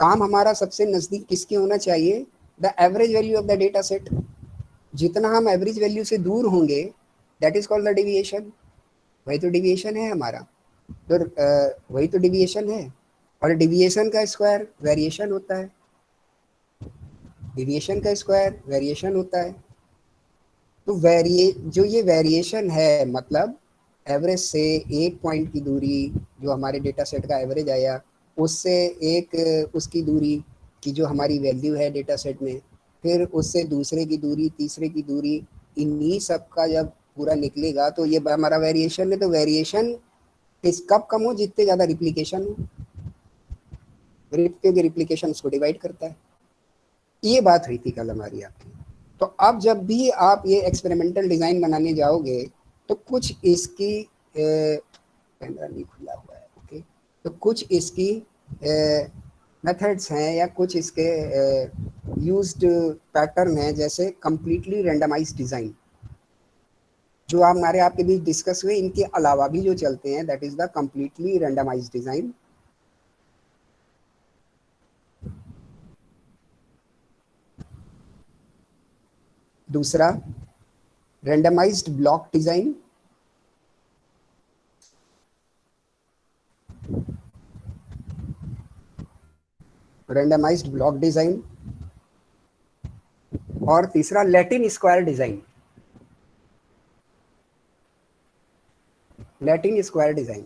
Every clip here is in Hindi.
काम हमारा सबसे नजदीक किसके होना चाहिए, the average value of the data set. जितना हम एवरेज वैल्यू से दूर होंगे that is called the deviation. वही तो डिविएशन है हमारा, तो वही तो डिविएशन है। और डिविएशन का स्क्वायर वेरिएशन होता है, डिविएशन का स्क्वायर वेरिएशन होता है। तो जो ये वेरिएशन है मतलब एवरेज से एक पॉइंट की दूरी, जो हमारे डेटा सेट का एवरेज आया, उससे एक उसकी दूरी की जो हमारी वैल्यू है डेटा सेट में, फिर उससे दूसरे की दूरी, तीसरे की दूरी, इन्हीं सब का जब पूरा निकलेगा तो ये हमारा वेरिएशन है। तो वेरिएशन कब कम हो, जितने ज़्यादा रिप्लीकेशन हो, क्योंकि रिप्लीकेशन उसको डिवाइड करता है। ये बात हुई थी कल हमारी आपकी। तो अब जब भी आप ये एक्सपेरिमेंटल डिज़ाइन बनाने जाओगे तो कुछ इसकी कैमरा नहीं खुला हुआ है, ओके, तो कुछ इसकी मेथड्स हैं या कुछ इसके यूज्ड पैटर्न हैं, जैसे कंप्लीटली रैंडमाइज्ड डिज़ाइन जो हमारे आपके बीच डिस्कस हुए, इनके अलावा भी जो चलते हैं that is the completely randomised design. दूसरा randomised block design, randomised block design, और तीसरा Latin square design, Latin square design.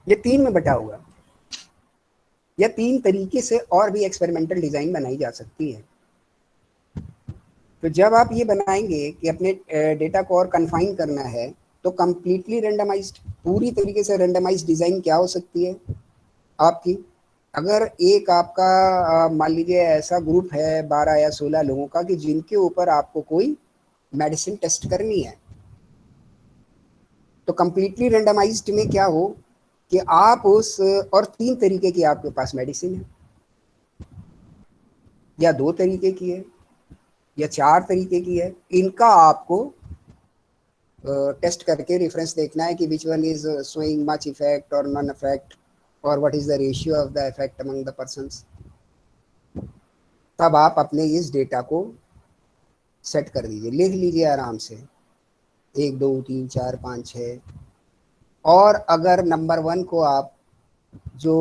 ये तीन में बटा हुआ, या तीन तरीके से और भी एक्सपेरिमेंटल डिज़ाइन बनाई जा सकती है। तो जब आप ये बनाएंगे कि अपने डेटा को और कन्फाइन करना है तो कंप्लीटली रैंडमाइज्ड, पूरी तरीके से रैंडमाइज्ड डिज़ाइन क्या हो सकती है आपकी। अगर एक आपका मान लीजिए ऐसा ग्रुप है 12 या 16 लोगों का कि जिनके ऊपर आपको कोई मेडिसिन टेस्ट करनी है, तो कंप्लीटली रैंडमाइज्ड में क्या हो कि आप उस, और तीन तरीके की आपके पास मेडिसिन है, या दो तरीके की है, या चार तरीके की है, इनका आपको टेस्ट करके रेफरेंस देखना है कि which one is showing much effect और नॉन इफेक्ट, और what is the ratio of the effect among the persons. तब आप अपने इस डेटा को सेट कर दीजिए, लिख लीजिए आराम से 1 2 3 4 5 6। और अगर नंबर 1 को आप जो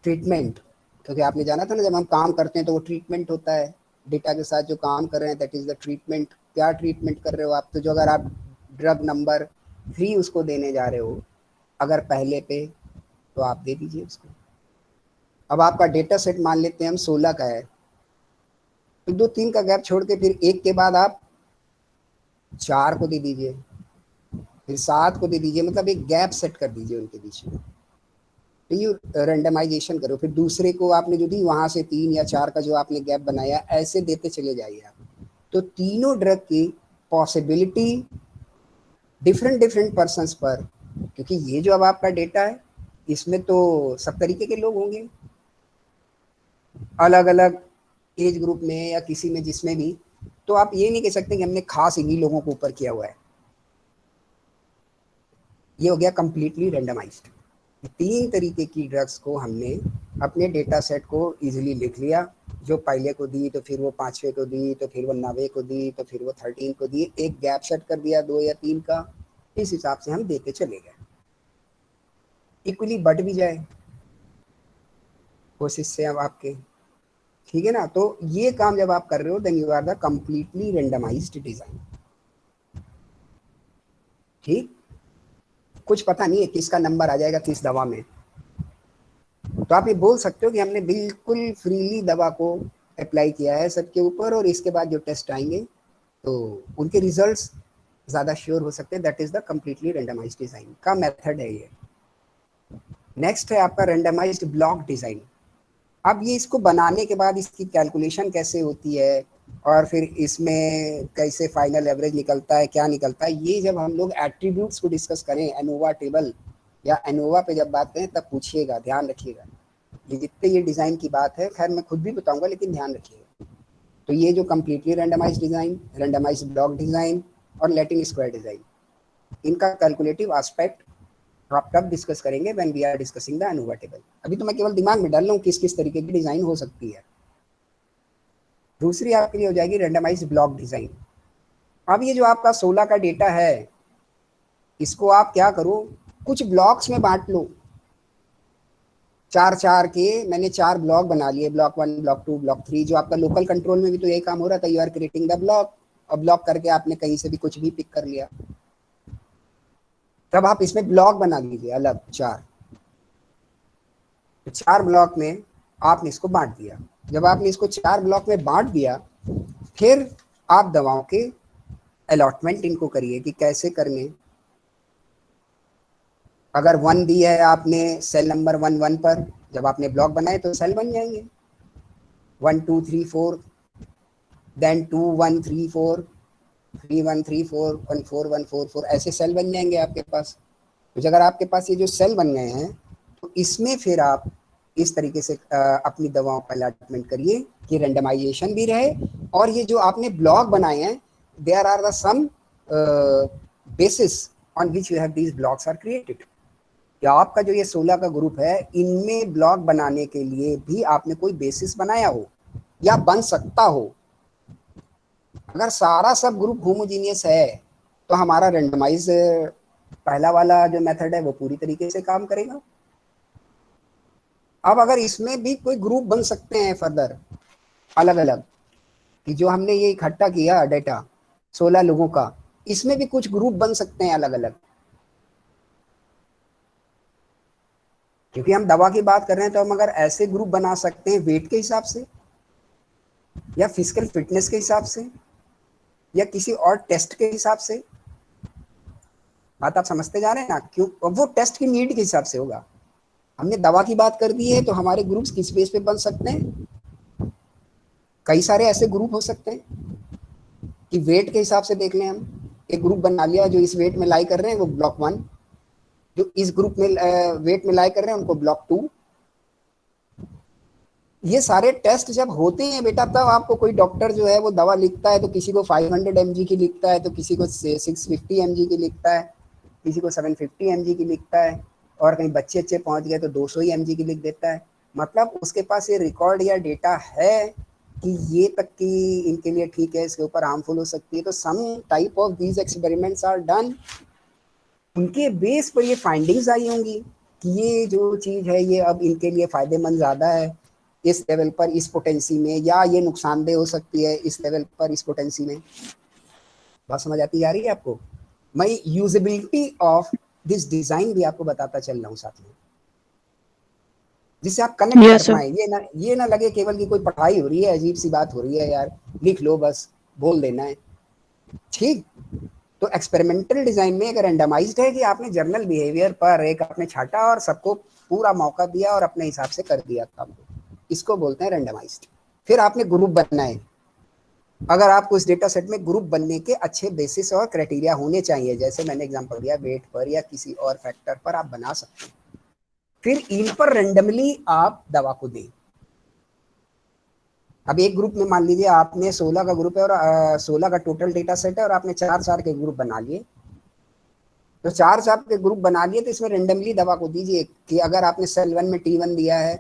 ट्रीटमेंट, क्योंकि आपने जाना था ना जब हम काम करते हैं तो वो ट्रीटमेंट होता है, डेटा के साथ जो काम कर रहे हैं दैट इज द ट्रीटमेंट। क्या ट्रीटमेंट कर रहे हो आप, तो जो अगर आप ड्रग नंबर 3 उसको देने जा रहे हो अगर पहले पे, तो आप दे दीजिए उसको। अब आपका डेटा सेट मान लेते हैं हम 16 का है, तो 2 3 का गैप छोड़ के फिर 1 के बाद आप 4 को दे दीजिए, फिर 7 को दे दीजिए, मतलब एक गैप सेट कर दीजिए उनके बीच में। तो ये रेंडमाइजेशन करो, फिर दूसरे को आपने जो दी वहां से 3 या 4 का जो आपने गैप बनाया ऐसे देते चले जाइए आप। तो तीनों ड्रग की पॉसिबिलिटी डिफरेंट डिफरेंट पर्सन्स पर, क्योंकि ये जो अब आपका डेटा है इसमें तो सब तरीके के लोग होंगे अलग अलग एज ग्रुप में या किसी में जिसमें भी, तो आप ये नहीं कह सकते कि हमने खास इन्हीं लोगों को ऊपर किया हुआ है। ये हो गया कंप्लीटली रैंडमाइज्ड। 3 तरीके की ड्रग्स को हमने अपने डेटा सेट को इजीली लिख लिया, जो पहले को दी तो फिर वो 5वें को दी, तो फिर वो 9वें को दी, तो फिर वो 13 को दी, एक गैप सेट कर दिया 2 या 3 का। इस हिसाब से हम देते चले गए, इक्वली बढ़ भी जाए कोशिश से अब आपके, ठीक है ना। तो ये काम जब आप कर रहे हो then you are the completely randomized design. ठीक, कुछ पता नहीं है किसका नंबर आ जाएगा किस दवा में, तो आप ये बोल सकते हो कि हमने बिल्कुल फ्रीली दवा को अप्लाई किया है सबके ऊपर, और इसके बाद जो टेस्ट आएंगे तो उनके रिजल्ट्स ज़्यादा श्योर हो सकते हैं। That is the completely randomised design का मेथड है ये। नेक्स्ट है आपका रेंडमाइज्ड ब्लॉक डिज़ाइन। अब ये इसको बनाने के बाद इसकी कैलकुलेशन कैसे होती है और फिर इसमें कैसे फाइनल एवरेज निकलता है, क्या निकलता है, ये जब हम लोग एट्रीब्यूट्स को डिस्कस करें एनोवा टेबल या एनोवा पे जब बात करें तब पूछिएगा, ध्यान रखिएगा। ये जितने ये डिज़ाइन की बात है, खैर मैं खुद भी बताऊंगा लेकिन ध्यान रखिएगा। तो ये जो completely randomised design, randomised block design और लैटिन स्क्वायर डिज़ाइन, इनका कैलकुलेटिव एस्पेक्ट तो आप कब डिस्कस करेंगे, when we are discussing the ANOVA table. अभी तो मैं केवल दिमाग में डाल रहा हूँ किस किस तरीके की डिजाइन हो सकती है। दूसरी आपके लिए हो जाएगी रेंडमाइज्ड ब्लॉक डिजाइन। अब ये जो आपका 16 का डेटा है, इसको आप क्या करो, कुछ ब्लॉक्स में बांट लो, 4-4 के मैंने 4 ब्लॉक बना लिए, ब्लॉक 1, ब्लॉक 2, ब्लॉक 3। जो आपका लोकल कंट्रोल में भी तो यही काम हो रहा था, you are creating the block, और ब्लॉक करके आपने कहीं से भी कुछ भी पिक कर लिया। तब आप इसमें ब्लॉक बना लीजिए अलग 4, तो 4 ब्लॉक में आपने इसको बांट दिया। जब आपने इसको 4 ब्लॉक में बांट दिया, फिर आप दवाओं के अलॉटमेंट इनको करिए कि कैसे करने। अगर 1 दी है आपने सेल नंबर 1 पर, जब आपने ब्लॉक बनाए तो सेल बन जाएंगे 1 2 3 4, देन 2 1 3 4, 3 1 3 4, 1 4 1 4 4, ऐसे सेल बन जाएंगे आपके पास। तो अगर आपके पास ये जो सेल बन गए हैं, तो इसमें फिर आप इस तरीके से अपनी दवाओं का अलॉटमेंट करिए कि रेंडमाइजेशन भी रहे, और ये जो आपने ब्लॉक बनाए हैं, there are the some basis on which you have these blocks are created. या आपका जो ये 16 का ग्रुप है, इनमें ब्लॉक बनाने के लिए भी आपने कोई बेसिस बनाया हो या बन सकता हो। अगर सारा सब ग्रुप होमोजीनियस है, तो हमारा रेंडमाइज पहला वाला जो मेथड है वो पूरी तरीके से काम करेगा। अब अगर इसमें भी कोई ग्रुप बन सकते हैं फर्दर अलग अलग, कि जो हमने ये इकट्ठा किया डेटा 16 लोगों का, इसमें भी कुछ ग्रुप बन सकते हैं अलग अलग, क्योंकि हम दवा की बात कर रहे हैं। तो हम अगर ऐसे ग्रुप बना सकते हैं वेट के हिसाब से, या फिजिकल फिटनेस के हिसाब से, या किसी और टेस्ट के हिसाब से। बात आप समझते जा रहे हैं ना, क्यों? वो टेस्ट की नीड के हिसाब से होगा। हमने दवा की बात कर दी है, तो हमारे ग्रुप्स किस बेस पे बन सकते हैं? कई सारे ऐसे ग्रुप हो सकते हैं कि वेट के हिसाब से देख लें। हम एक ग्रुप बना लिया, जो इस वेट में लाई कर रहे हैं वो ब्लॉक 1, जो इस ग्रुप में वेट में लाई कर रहे हैं उनको ब्लॉक 2। ये सारे टेस्ट जब होते हैं बेटा, तब आपको कोई डॉक्टर जो है वो दवा लिखता है, तो किसी को 500 mg की लिखता है, तो किसी को 650 mg की लिखता है, किसी को 750 mg की लिखता है, और कहीं बच्चे अच्छे पहुंच गए तो 200 mg की लिख देता है। मतलब उसके पास ये रिकॉर्ड या डेटा है कि ये तक की इनके लिए ठीक है, इसके ऊपर हार्मफुल हो सकती है। तो some type of these experiments are done, उनके बेस पर ये फाइंडिंग्स आई होंगी कि ये जो चीज़ है ये अब इनके लिए फ़ायदेमंद ज़्यादा है इस लेवल पर, इस पोटेंसी में, या ये नुकसानदेह हो सकती है इस लेवल पर, इस पोटेंसी में। बात समझ आती जा रही है आपको? मैं यूजेबिलिटी ऑफ दिस डिज़ाइन भी आपको बताता चल रहा हूँ साथ में, जिससे आप कनेक्ट कर पाए। ये ना लगे केवल कि कोई पढ़ाई हो रही है, अजीब सी बात हो रही है यार, लिख लो बस, बोल देना है, ठीक। तो एक्सपेरिमेंटल डिजाइन में अगर रेंडमाइज्ड है कि आपने जर्नल बिहेवियर पर एक आपने छाटा और सबको पूरा मौका दिया और अपने हिसाब से कर दिया काम को, इसको बोलते हैं रेंडमाइज्ड। फिर आपने ग्रुप बनाए। अगर आपको इस डेटा सेट में ग्रुप बनने के अच्छे बेसिस और क्राइटेरिया होने चाहिए, जैसे मैंने एग्जांपल दिया वेट पर या किसी और फैक्टर पर आप बना सकते हैं। फिर इन पर रेंडमली आप दवा को दें। अब एक ग्रुप में मान लीजिए आपने 16 का ग्रुप है और 16 का टोटल डेटा सेट है, और आपने 4-4 के ग्रुप बना लिए। तो 4-4 के ग्रुप बना लिए, तो इसमें रेंडमली दवा को दीजिए कि अगर आपने सेल 1 में T1 दिया है,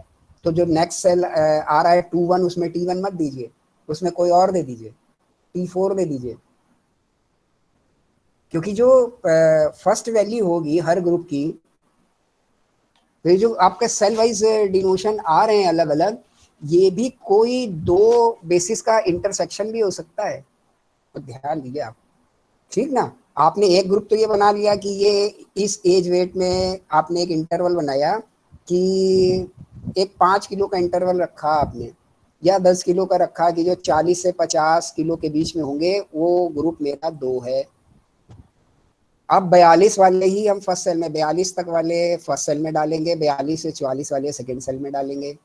तो जो नेक्स्ट सेल आ रहा है 2-1, उसमें T1 मत दीजिए, उसमें कोई और दे दीजिए, T4 दे दीजिए। क्योंकि जो फर्स्ट वैल्यू होगी हर ग्रुप की, तो जो आपके सेल वाइज डिनोशन आ रहे हैं अलग अलग, ये भी कोई 2 बेसिस का इंटरसेक्शन भी हो सकता है, तो ध्यान दीजिए आप, ठीक ना। आपने एक ग्रुप तो ये बना लिया कि ये इस एज वेट में आपने एक इंटरवल बनाया कि एक 5 किलो का इंटरवल रखा आपने, या 10 किलो का रखा कि जो 40 से 50 किलो के बीच में होंगे, वो ग्रुप मेरा 2 है। अब 42 वाले ही हम फर्स्ट सेल में, 42 तक वाले फर्स्ट सेल में डालेंगे, 42 से 44 वाले सेकेंड सेल में डालेंगे,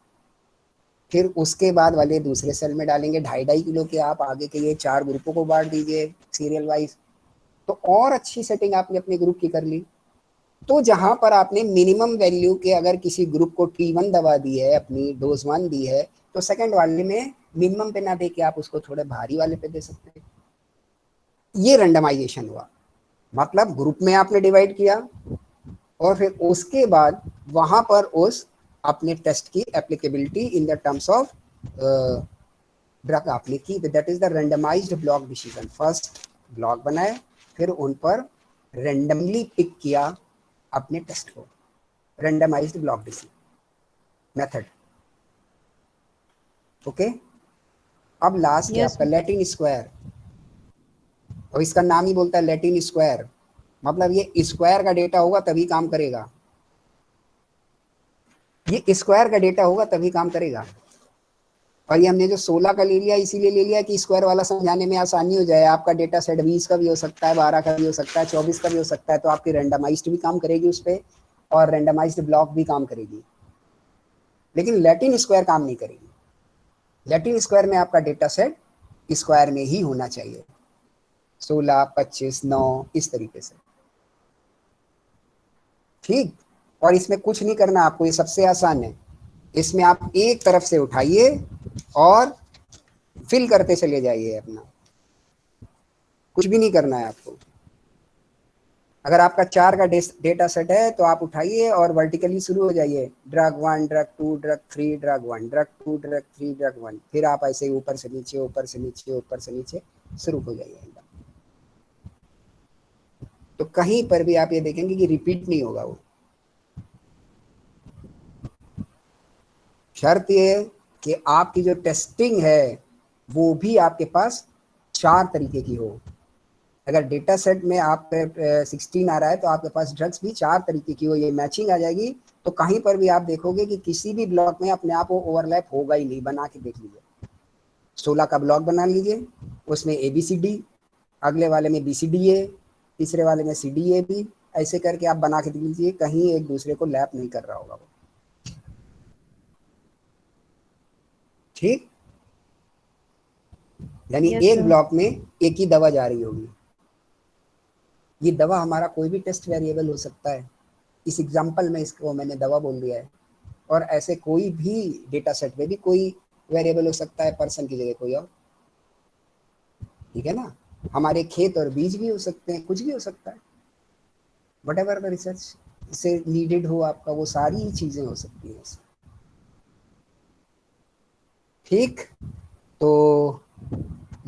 फिर उसके बाद वाले दूसरे सेल में डालेंगे। 2.5 किलो के आप आगे के ये 4 ग्रुपों को बांट दीजिए सीरियल वाइज। तो और अच्छी सेटिंग आपने अपने ग्रुप की कर ली। तो जहां पर आपने मिनिमम वैल्यू के अगर किसी ग्रुप को T1 दवा दी है, अपनी डोज 1 दी है, तो सेकंड वाले में मिनिमम पे ना दे के आप उसको थोड़े भारी वाले पे दे सकते हैं। ये रेंडमाइजेशन हुआ, मतलब ग्रुप में आपने डिवाइड किया, और फिर उसके बाद वहां पर उस अपने टेस्ट की applicability in the terms of drug आपने की, that is the randomised block decision. First block बनाए, फिर उन पर रेंडमली पिक किया अपने टेस्ट को, randomised block decision method. Okay, अब लास्ट क्या Yes, आपका लैटिन स्क्वायर, और इसका नाम ही बोलता है लैटिन स्क्वायर, मतलब ये स्क्वायर का डेटा होगा तभी काम करेगा, ये स्क्वायर का डेटा होगा तभी काम करेगा। और ये हमने जो 16 का ले लिया इसीलिए ले लिया कि स्क्वायर वाला समझाने में आसानी हो जाए। आपका डेटा सेट 20 का भी हो सकता है, 12 का भी हो सकता है, 24 का भी हो सकता है, तो आपकी रेंडमाइज्ड भी काम करेगी उस पर और रेंडमाइज्ड ब्लॉक भी काम करेगी, लेकिन लैटिन स्क्वायर काम नहीं करेगी। लैटिन स्क्वायर में आपका डेटा सेट स्क्वायर में ही होना चाहिए, 16, 25, 9 इस तरीके से, ठीक। और इसमें कुछ नहीं करना आपको, ये सबसे आसान है। इसमें आप एक तरफ से उठाइए और फिल करते चले जाइए अपना, कुछ भी नहीं करना है आपको। अगर आपका 4 का डेटा सेट है तो आप उठाइए और वर्टिकली शुरू हो जाइए, drug 1, drug 2, drug 3, drug 1, drug 2, drug 3, drug 1, फिर आप ऐसे ऊपर से नीचे, ऊपर से नीचे, ऊपर से नीचे शुरू हो जाइए एकदम। तो कहीं पर भी आप ये देखेंगे कि रिपीट नहीं होगा वो। शर्त ये है कि आपकी जो टेस्टिंग है वो भी आपके पास 4 तरीके की हो। अगर डेटा सेट में आप 16 आ रहा है तो आपके पास ड्रग्स भी 4 तरीके की हो, ये मैचिंग आ जाएगी। तो कहीं पर भी आप देखोगे कि किसी भी ब्लॉक में अपने आप वो ओवरलैप होगा ही नहीं। बना के देख लीजिए, 16 का ब्लॉक बना लीजिए, उसमें ABCD, अगले वाले में BCDA, तीसरे वाले में CDAB, ऐसे करके आप बना के देख लीजिए, कहीं एक दूसरे को लैप नहीं कर रहा होगा वो, ठीक। यानी yes, एक sir. ब्लॉक में एक ही दवा जा रही होगी। ये दवा हमारा कोई भी टेस्ट वेरिएबल हो सकता है, इस एग्जांपल में इसको मैंने दवा बोल दिया है। और ऐसे कोई भी डेटा सेट में भी कोई वेरिएबल हो सकता है, पर्सन की जगह कोई और, ठीक है ना। हमारे खेत और बीज भी हो सकते हैं, कुछ भी हो सकता है, वट एवर द रिसर्च से नीडेड हो आपका, वो सारी चीजें हो सकती हैं, ठीक। तो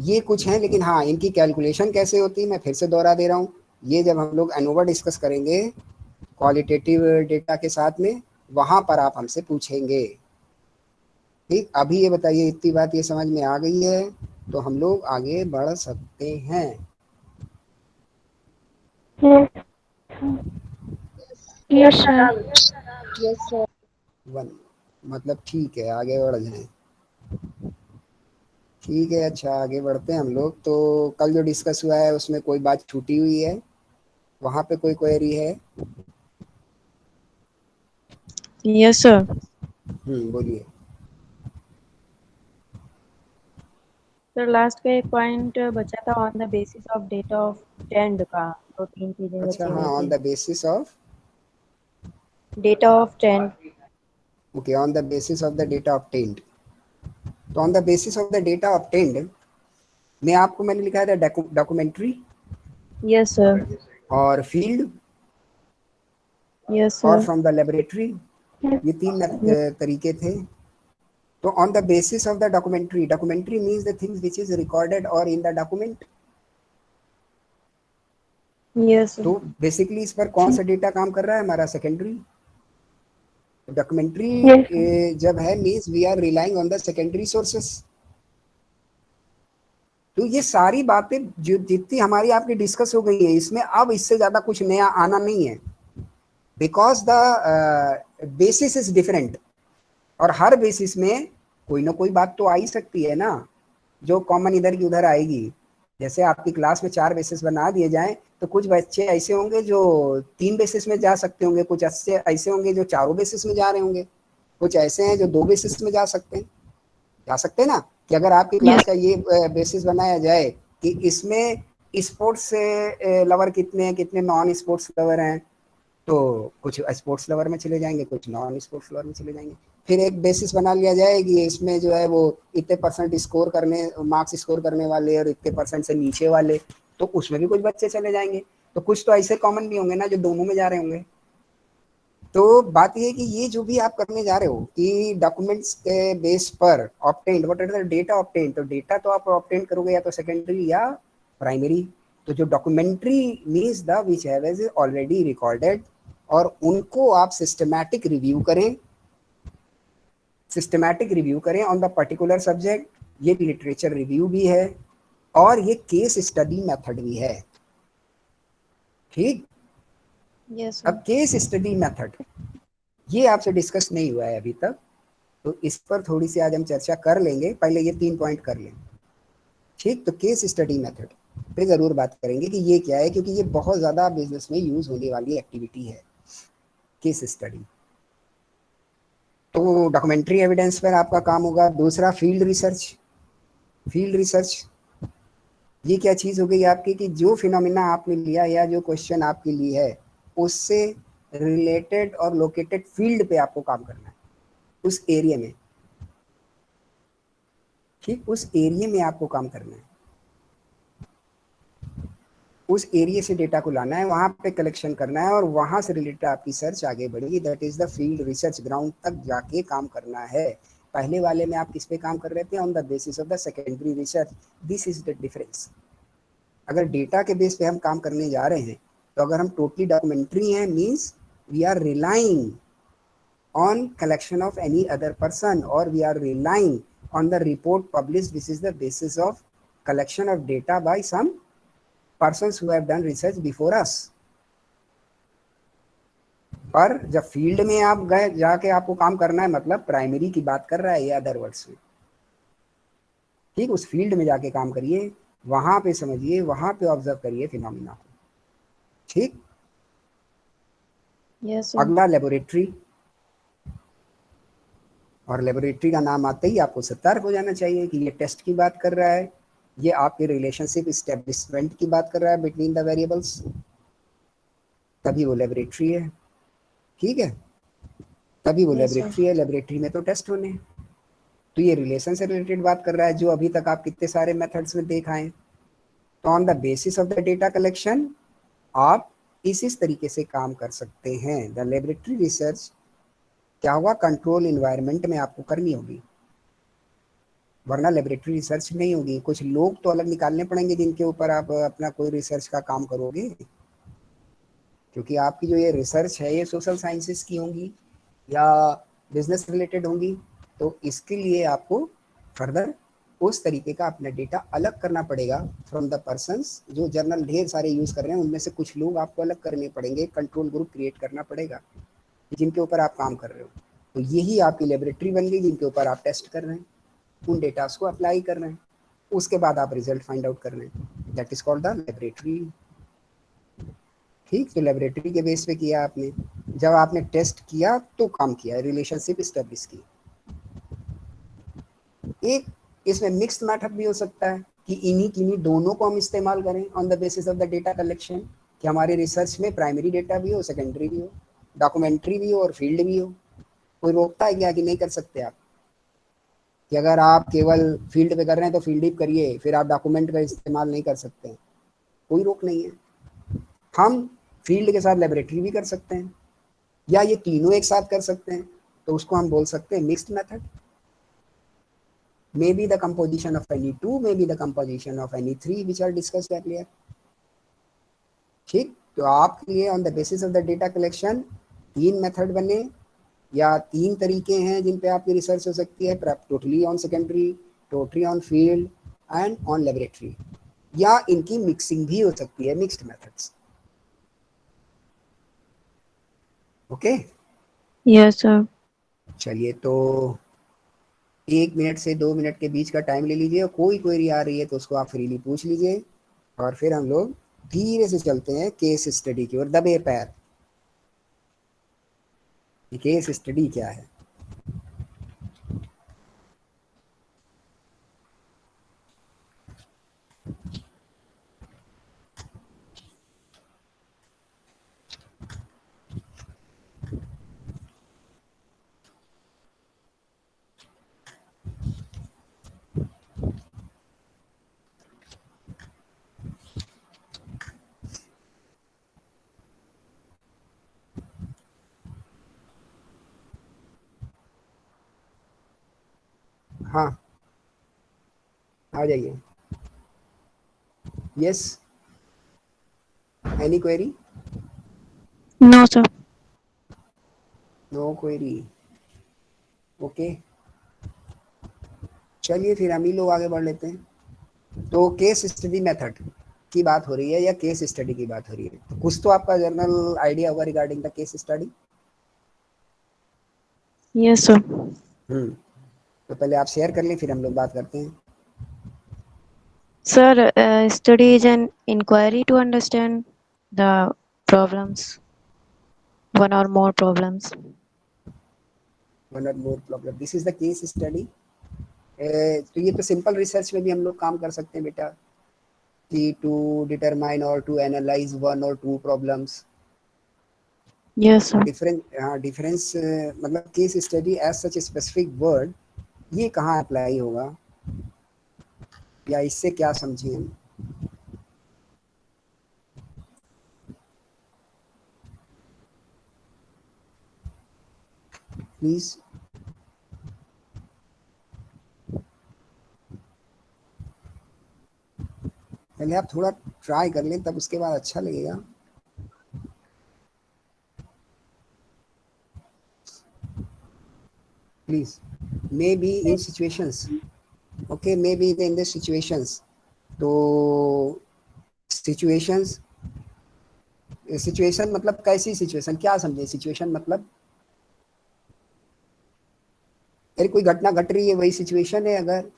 ये कुछ है, लेकिन हाँ इनकी कैलकुलेशन कैसे होती है मैं फिर से दोहरा दे रहा हूँ। ये जब हम लोग एनोवा डिस्कस करेंगे क्वालिटेटिव डेटा के साथ में, वहां पर आप हमसे पूछेंगे, ठीक। अभी ये बताइए, इतनी बात ये समझ में आ गई है तो हम लोग आगे बढ़ सकते हैं। Yes, sir. Yes, sir. 1 मतलब ठीक है, आगे बढ़ जाएं, ठीक है। अच्छा आगे बढ़ते हैं हम लोग। तो कल जो डिस्कस हुआ है उसमें कोई बात छूटी हुई है, वहां पे कोई क्वेरी है? Yes, sir. बोलिए। सर लास्ट का एक पॉइंट बचा था, on the basis of data of tend का, तो 3 चीजें अच्छा बची हाँ, हुई ऑन थी। The basis of, data obtained. Okay, on the basis of the data obtained. तो on the basis of the data obtained में आपको मैंने लिखा था डॉक्यूमेंट्री, यस सर। और फील्ड, यस और सर। फ्रॉम द लेबोरेटरी, ये 3 तरीके थे। तो on the basis of the documentary, documentary means the things which is recorded और इन द डॉक्यूमेंट। यस तो सर। बेसिकली इस पर कौन सा डेटा काम कर रहा है? हमारा सेकेंडरी डॉक्यूमेंट्री। जब है means we are relying on the secondary sources. तो ये सारी बातें जो जितनी हमारी आपकी डिस्कस हो गई है, इसमें अब इससे ज्यादा कुछ नया आना नहीं है, because the basis is different. और हर बेसिस में कोई ना कोई बात तो आ ही सकती है ना, जो कॉमन इधर की उधर आएगी। जैसे आपकी क्लास में 4 बेसिस बना दिए जाएं तो कुछ बच्चे ऐसे होंगे जो 3 बेसिस में जा सकते होंगे, कुछ ऐसे होंगे जो 4 बेसिस में जा रहे होंगे, कुछ ऐसे हैं जो 2 बेसिस में जा सकते हैं ना। कि अगर आपकी क्लास का ये बेसिस बनाया जाए कि इसमें स्पोर्ट्स से लवर कितने हैं, कितने नॉन स्पोर्ट्स लवर हैं, तो कुछ स्पोर्ट्स लवर में चले जाएंगे, कुछ नॉन स्पोर्ट्स लवर में चले जाएंगे। फिर एक बेसिस बना लिया जाए कि इसमें जो है वो इतने परसेंट स्कोर करने, मार्क्स स्कोर करने वाले और इतने परसेंट से नीचे वाले, तो उसमें भी कुछ बच्चे चले जाएंगे। तो कुछ तो ऐसे कॉमन भी होंगे ना जो दोनों में जा रहे होंगे, तो बात ये है कि ये जो भी आप करने जा रहे हो कि डॉक्यूमेंट्स के बेस पर obtained, what are the data obtained, तो डेटा तो आप ऑब्टेन करोगे या तो सेकेंडरी या प्राइमरी। तो जो documentary means the which have is already recorded, और उनको आप सिस्टमैटिक रिव्यू करें, सिस्टमैटिक रिव्यू करें ऑन द पर्टिकुलर सब्जेक्ट। ये लिटरेचर रिव्यू भी है और ये केस स्टडी मेथड भी है। ठीक, यस अब सर। केस स्टडी मेथड ये आपसे डिस्कस नहीं हुआ है अभी तक, तो इस पर थोड़ी सी आज हम चर्चा कर लेंगे। पहले ये 3 पॉइंट कर लें। ठीक, तो केस स्टडी मेथड पे जरूर बात करेंगे कि ये क्या है, क्योंकि ये बहुत ज्यादा बिजनेस में यूज होने वाली एक्टिविटी है केस स्टडी। तो डॉक्यूमेंट्री एविडेंस पर आपका काम होगा। दूसरा फील्ड रिसर्च। फील्ड रिसर्च ये क्या चीज हो गई आपकी कि जो फिनोमिना आपने लिया या जो क्वेश्चन आपके लिए है उससे रिलेटेड और लोकेटेड फील्ड पे आपको काम करना है, उस एरिया में। ठीक, उस एरिया में आपको काम करना है, उस एरिया से डेटा को लाना है, वहां पे कलेक्शन करना है और वहां से रिलेटेड आपकी सर्च आगे बढ़ेगी। That is the field research, ground तक जाके काम करना है। पहले वाले में आप किस पे काम कर रहे थे, on the basis of the secondary research. This is the difference. अगर डेटा के बेस पे हम काम करने जा रहे हैं, तो अगर हम टोटली डॉक्यूमेंट्री हैं means we are relying on collection of any other person, or we are relying on the report published. This is the basis of collection of data by some persons who have done research before us. पर जब फील्ड में आप गए जाके आपको काम करना है, मतलब प्राइमरी की बात कर रहा है ये अदर वर्ड्स में। ठीक, उस फील्ड में जाके काम करिए, वहां पे समझिए, वहां पे ऑब्जर्व करिए फिनोमिना को। ठीक, यस सर। अगला लेबोरेटरी। और लेबोरेटरी का नाम आते ही आपको सतर्क हो जाना चाहिए कि ये टेस्ट की बात कर रहा है, ये आपके रिलेशनशिप इस्टेब्लिशमेंट की बात कर रहा है बिटवीन द वेरिएबल्स, तभी वो लेबोरेटरी है। ठीक है, तभी वो यस सर। लेबोरेटरी है। लेबोरेटरी में तो टेस्ट होने हैं। तो ये रिलेशन से रिलेटेड बात कर रहा है, जो अभी तक आप कितने सारे मेथड्स में देखा है। तो on the basis of the data collection आप इस तरीके से काम कर सकते हैं। द लेबोरेटरी रिसर्च क्या हुआ, कंट्रोल इन्वायरमेंट में आपको करनी होगी, वरना लेबोरेटरी रिसर्च नहीं होगी। कुछ लोग तो अलग निकालने पड़ेंगे जिनके ऊपर आप अपना कोई रिसर्च का काम करोगे, क्योंकि आपकी जो ये रिसर्च है ये सोशल साइंसेस की होंगी या बिजनेस रिलेटेड होंगी। तो इसके लिए आपको फर्दर उस तरीके का अपना डेटा अलग करना पड़ेगा फ्रॉम द पर्सन्स। जो जर्नल ढेर सारे यूज कर रहे हैं उनमें से कुछ लोग आपको अलग करने पड़ेंगे, कंट्रोल ग्रुप क्रिएट करना पड़ेगा जिनके ऊपर आप काम कर रहे हो। तो यही आपकी लेबोरेटरी बन गई जिनके ऊपर आप टेस्ट कर रहे हैं, उन डेटास को अप्लाई कर रहे हैं, उसके बाद आप रिजल्ट फाइंड आउट कर रहे हैं। That is called the laboratory. ठीक, तो लेबोरेटरी के बेस पे किया आपने, जब आपने टेस्ट किया तो काम किया, रिलेशनशिप स्टेब्लिश की। एक इसमें मिक्स्ड मेथड भी हो सकता है कि इन्हीं किन्हीं दोनों को हम इस्तेमाल करें on the basis of the data collection, कि हमारे रिसर्च में प्राइमरी डेटा भी हो, सेकेंडरी भी हो, डॉक्यूमेंट्री भी हो और फील्ड भी हो। कोई रोकता है क्या कि नहीं कर सकते आप, कि अगर आप केवल फील्ड पे कर रहे हैं तो फील्ड ही करिए, फिर आप डॉक्यूमेंट का इस्तेमाल नहीं कर सकते? कोई रोक नहीं है। हम फील्ड के साथ लेबोरेटरी भी कर सकते हैं, या ये तीनों एक साथ कर सकते हैं, तो उसको हम बोल सकते हैं mixed method. Maybe the composition of any two, maybe the composition of any three which are discussed earlier. ठीक, तो आपके लिए on the basis of the data collection 3 method बने, या 3 तरीके हैं जिन पे आपकी रिसर्च हो सकती है, totally on secondary, totally on field and on laboratory, या इनकी मिक्सिंग भी हो सकती है, mixed methods. Okay, yes sir. चलिए, तो 1 मिनट से 2 मिनट के बीच का टाइम ले लीजिए, और कोई क्वेरी आ रही है तो उसको आप फ्रीली पूछ लीजिए, और फिर हम लोग धीरे से चलते हैं केस स्टडी की ओर, दबे पैर। केस स्टडी क्या है? हाँ आ जाइए। Yes, any query? No, sir. No query, okay. चलिए फिर हम ही लोग आगे बढ़ लेते हैं। तो केस स्टडी मेथड की बात हो रही है या केस स्टडी की बात हो रही है? तो कुछ तो आपका जनरल आइडिया होगा regarding the case study. Yes, sir. तो पहले आप शेयर कर लें, फिर हम लोग बात करते हैं। Sir, study is an inquiry to understand the problems, one or more problems. One or more problem, this is the case study. तो ये तो सिंपल रिसर्च में भी हम लोग काम कर सकते हैं बेटा, कि टू डिटरमाइन और टू एनालाइज वन और two problems. Yes, sir. Difference, हाँ डिफरेंस, मतलब case study as such specific word, ये कहाँ अप्लाई होगा या इससे क्या समझिए हम? प्लीज पहले आप थोड़ा ट्राई कर लें, तब उसके बाद अच्छा लगेगा। Please, may be in situations, okay, may be in the situations. तो सिचुएशंस, सिचुएशन मतलब कैसी सिचुएशन, क्या समझे सिचुएशन मतलब? अरे कोई घटना घट रही है वही सिचुएशन है अगर,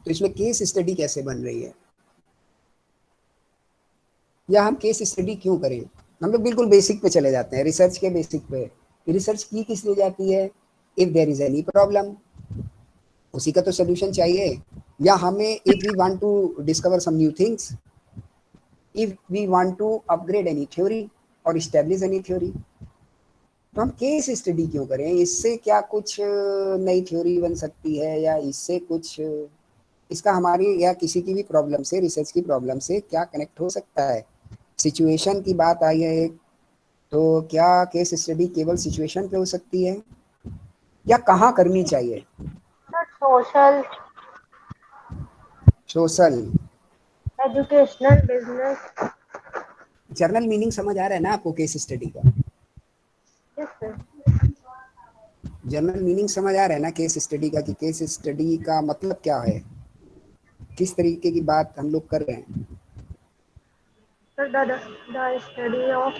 तो इसमें केस स्टडी कैसे बन रही है, या हम केस स्टडी क्यों करें? हम लोग बिल्कुल बेसिक पे चले जाते हैं, रिसर्च के बेसिक पे। रिसर्च की किस लिए जाती है? If there is any problem, उसी का तो सोल्यूशन चाहिए। या हमें if we want to discover some new things, if we want to upgrade any theory और इस्टेब्लिश एनी थ्योरी। तो हम केस स्टडी क्यों करें? इससे क्या कुछ नई थ्योरी बन सकती है, या इससे कुछ इसका हमारी या किसी की भी प्रॉब्लम से, रिसर्च की प्रॉब्लम से क्या कनेक्ट हो सकता है? सिचुएशन की बात आई है, तो क्या केस स्टडी केवल सिचुएशन पे हो सकती है, या कहाँ करनी चाहिए? Social, social, educational, business. Journal meaning समझ आ रहा है ना आपको केस स्टडी का? Yes sir. जनरल मीनिंग समझ आ रहा है ना केस स्टडी का, कि केस स्टडी का मतलब क्या है, किस तरीके की बात हम लोग कर रहे हैं? Sir the study of,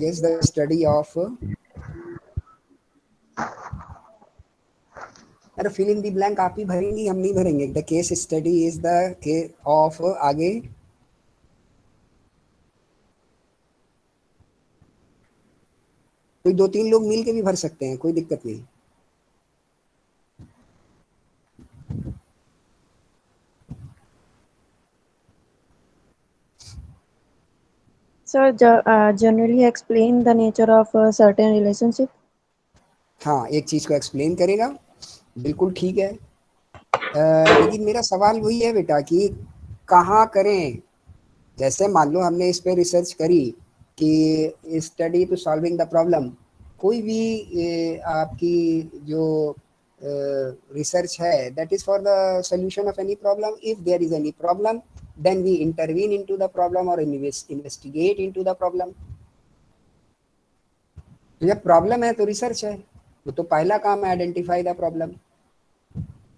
yes, the study of, अरे फिल इन दी ब्लैंक आप ही भरेंगी, हम नहीं भरेंगे। The case study is the के ऑफ, आगे कोई दो तीन लोग मिल के भी भर सकते हैं, कोई दिक्कत नहीं। Sir, generally explain the nature of a certain relationship. हाँ, एक चीज को एक्सप्लेन करेगा, बिल्कुल ठीक है। लेकिन मेरा सवाल वही है बेटा कि कहाँ करें? जैसे मान लो हमने इस पे रिसर्च करी कि study to solving the problem, कोई भी आपकी जो रिसर्च है that is for the solution of any problem. If there is any problem then we intervene into the problem और इन्वेस्टिगेट इनटू द प्रॉब्लम। तो जब प्रॉब्लम है तो रिसर्च है, वो तो पहला काम है, आइडेंटिफाई द प्रॉब्लम।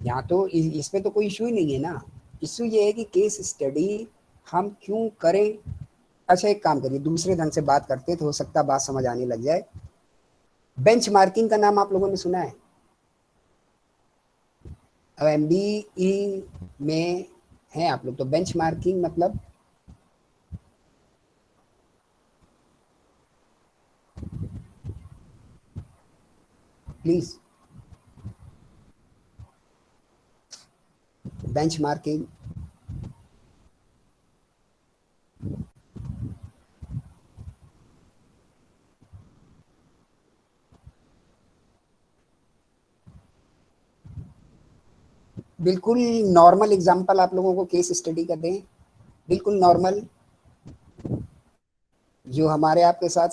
यहाँ तो इसमें तो कोई इशू ही नहीं है ना। इशू ये है कि केस स्टडी हम क्यों करें। अच्छा एक काम करिए, दूसरे ढंग से बात करते हैं तो हो सकता है बात समझ आने लग जाए। बेंचमार्किंग का नाम आप लोगों ने सुना है? अब एमबीई में हैं आप लोग, तो बेंचमार्किंग मतलब प्लीज, बेंचमार्किंग बिल्कुल नॉर्मल एग्जांपल आप लोगों को केस स्टडी का दें, बिल्कुल नॉर्मल, जो हमारे आपके साथ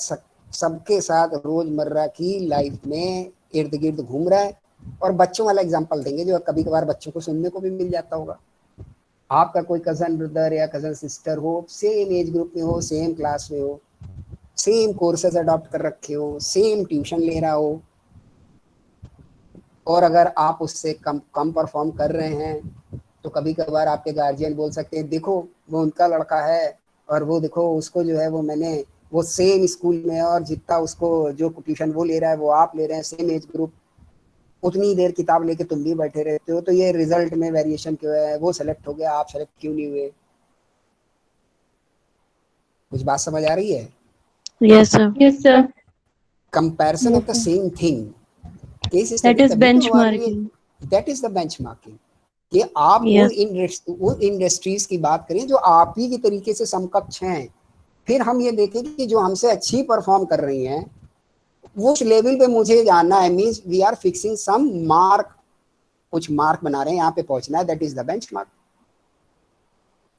सबके साथ रोजमर्रा की लाइफ में इर्द गिर्द घूम रहा है। और बच्चों वाला एग्जाम्पल देंगे जो कभी कभार बच्चों को सुनने को भी मिल जाता होगा। आपका कोई कजन ब्रदर या कजन सिस्टर हो, सेम एज ग्रुप में हो, सेम क्लास में हो, सेम कोर्सेज अडॉप्ट कर रखे हो, सेम ट्यूशन ले रहा हो, और अगर आप उससे कम कम परफॉर्म कर रहे हैं तो कभी कभार आपके गार्जियन बोल सकते हैं देखो वो उनका लड़का है, और वो देखो उसको जो है वो मैंने वो सेम स्कूल में, और जितना उसको जो ट्यूशन वो ले रहा है वो आप ले रहे हैं, सेम एज ग्रुप, उतनी देर किताब लेके तुम भी बैठे रहते हो, तो ये रिजल्ट में वेरिएशन क्यों है, वो सेलेक्ट हो गया आप सेलेक्ट क्यों नहीं हुए। कुछ बात समझ आ रही है? Yes, sir. Yes, sir. Comparison of the Yes, sir. Same thing, case That study is तभी तो हमारे लिए, benchmarking. That is the benchmarking, कि आप Yes. उन इंडस्ट्रीज की बात करें जो आप ही की तरीके से समकक्ष हैं, फिर हम ये देखें कि जो हमसे अच्छी परफॉर्म कर रही हैं वो उस लेवल पे मुझे जानना है, means we are fixing some mark, कुछ मार्क बना रहे हैं, यहाँ पे पहुंचना है, दैट इज द बेंचमार्क।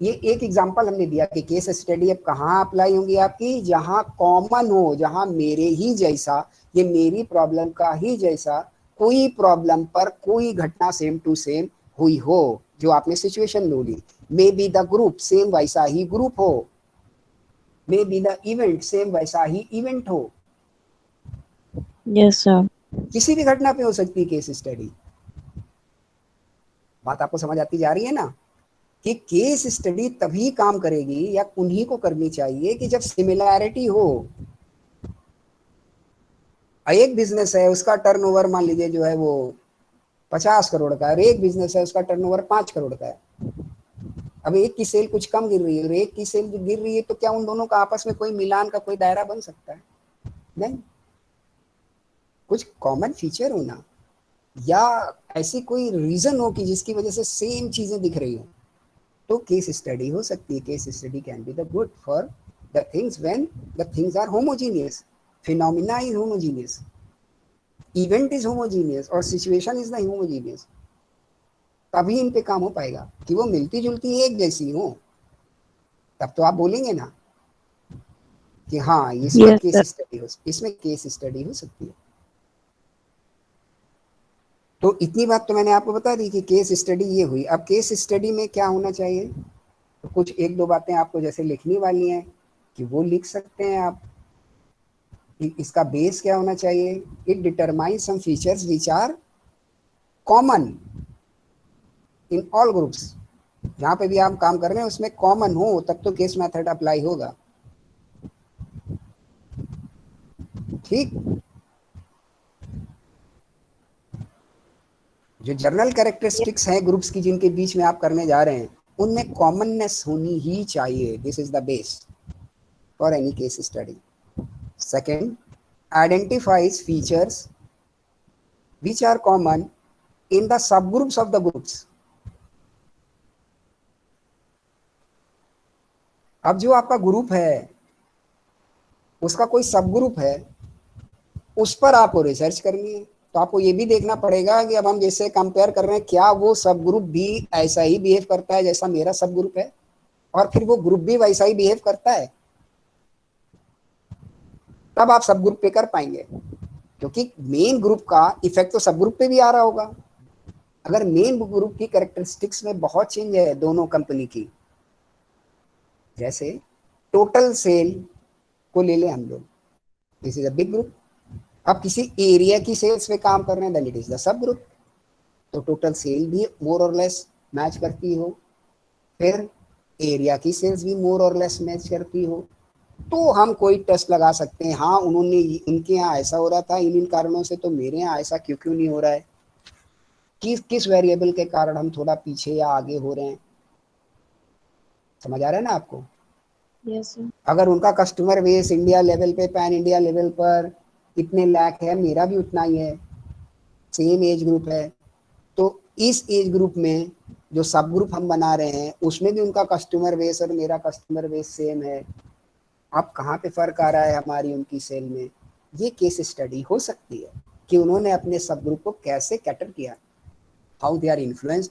ये एक एग्जांपल हमने दिया कि केस स्टडी अब कहाँ अप्लाई होंगी आपकी, जहां कॉमन हो, जहां मेरे ही जैसा, ये मेरी प्रॉब्लम का ही जैसा कोई प्रॉब्लम पर कोई घटना सेम टू सेम हुई हो, जो आपने सिचुएशन लो ली, maybe the group same वैसा ही ग्रुप हो, maybe the event same वैसा ही इवेंट हो, Yes, sir. किसी भी घटना पे हो सकती है केस स्टडी। बात आपको समझ आती जा रही है ना, कि केस स्टडी तभी काम करेगी या उन्हीं को करनी चाहिए कि जब सिमिलैरिटी हो। एक बिजनेस है उसका टर्नओवर मान लीजिए जो है वो 50 करोड़ का है, और एक बिजनेस है उसका टर्नओवर 5 करोड़ का है। अब एक की सेल कुछ कम गिर रही है और एक की सेल गिर रही है, तो क्या उन दोनों का आपस में कोई मिलान का कोई दायरा बन सकता है? नहीं। कुछ कॉमन फीचर होना या ऐसी कोई रीजन हो कि जिसकी वजह से सेम चीजें दिख रही हो, तो केस स्टडी हो सकती है। Case study can be the good for the things when the things are homogeneous, phenomena is homogeneous, event is homogeneous और सिचुएशन इज नहीं होमोजीनियस, तभी इन पे काम हो पाएगा। कि वो मिलती जुलती एक जैसी हो तब तो आप बोलेंगे ना कि हाँ इसमें Yes, केस sir. स्टडी हो, इसमें केस स्टडी हो सकती है। तो इतनी बात तो मैंने आपको बता दी कि केस स्टडी ये हुई। अब केस स्टडी में क्या होना चाहिए, तो कुछ एक दो बातें आपको जैसे लिखनी वाली हैं कि वो लिख सकते हैं आप। इसका बेस क्या होना चाहिए, it determines some features which are common in all groups. जहां पे भी आप काम कर रहे हैं उसमें कॉमन हो तब तो केस मेथड अप्लाई होगा। ठीक, जो जनरल कैरेक्टरिस्टिक्स हैं ग्रुप्स की जिनके बीच में आप करने जा रहे हैं उनमें कॉमननेस होनी ही चाहिए। This is the base for any case study. Second, identifies features which are common in the subgroups of the groups। अब जो आपका ग्रुप है उसका कोई सब ग्रुप है, उस पर आपको रिसर्च करनी है। तो आपको ये भी देखना पड़ेगा कि अब हम जैसे कंपेयर कर रहे हैं क्या वो सब ग्रुप भी ऐसा ही बिहेव करता है जैसा मेरा सब ग्रुप है, और फिर वो ग्रुप भी वैसा ही बिहेव करता है, तब आप सब ग्रुप पे कर पाएंगे। क्योंकि मेन ग्रुप का इफेक्ट तो सब ग्रुप पे भी आ रहा होगा। अगर मेन ग्रुप की कैरेक्टरिस्टिक्स में बहुत चेंज है दोनों कंपनी की, जैसे टोटल सेल को ले ले हम लोग, this is a big group. अब किसी एरिया की सेल्स पे काम कर रहे हैं, then it is the sub group. तो टोटल सेल भी मोर और लेस मैच करती हो, फिर एरिया की सेल्स भी मोर और लेस मैच करती हो, तो हम कोई टेस्ट लगा सकते हैं, हाँ उन्होंने उनके यहाँ ऐसा हो रहा था इन कारणों से, तो मेरे यहाँ ऐसा क्यों क्यों नहीं हो रहा है, किस वेरिएबल के कारण हम थोड़ा पीछे या आगे हो रहे हैं। समझ आ रहा है ना आपको? Yes, sir. अगर उनका कस्टमर बेस इंडिया लेवल पे, पैन इंडिया लेवल पर इतने लाख है, मेरा भी उतना ही है, सेम एज ग्रुप है, तो इस एज ग्रुप में जो सब ग्रुप हम बना रहे हैं उसमें भी उनका कस्टमर बेस और मेरा कस्टमर बेस सेम है। अब कहाँ पे फर्क आ रहा है हमारी उनकी सेल में, ये केस स्टडी हो सकती है कि उन्होंने अपने सब ग्रुप को कैसे कैटर किया, how they are influenced